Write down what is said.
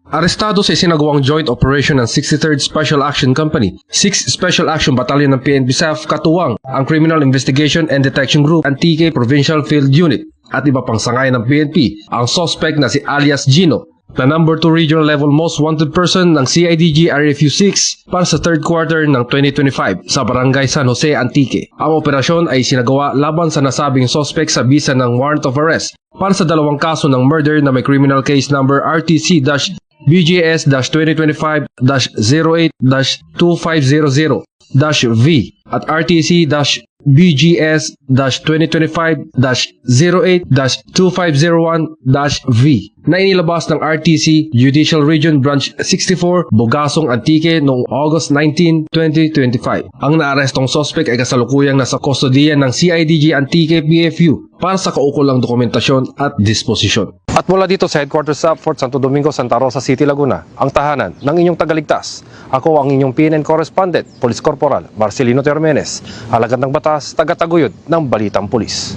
Arestado sa isinagawang joint operation ng 63rd Special Action Company, 6th Special Action Battalion ng PNP SAF katuwang ang Criminal Investigation and Detection Group, Antique Provincial Field Unit at iba pang sangay ng PNP, ang suspect na si alias Gino, na number 2 regional level most wanted person ng CIDG RFU 6 para sa third quarter ng 2025 sa Barangay San Jose, Antique. Ang operasyon ay sinagawa laban sa nasabing suspect sa bisa ng warrant of arrest para sa dalawang kaso ng murder na may criminal case number RTC-BGS-2025-08-2500-V at RTC-BGS-2025-08-2501-V na inilabas ng RTC Judicial Region Branch 64, Bogasong, Antique noong August 19, 2025. Ang naarestong suspect ay kasalukuyang nasa kustodiya ng CIDG Antique PFU para sa kaukulang dokumentasyon at disposisyon. At mula dito sa headquarters sa Fort Santo Domingo, Santa Rosa City, Laguna, ang tahanan ng inyong tagaligtas. Ako ang inyong PNN correspondent, Police Corporal Marcelino Termenes, alagad ng batas, taga-taguyod ng Balitang Pulis.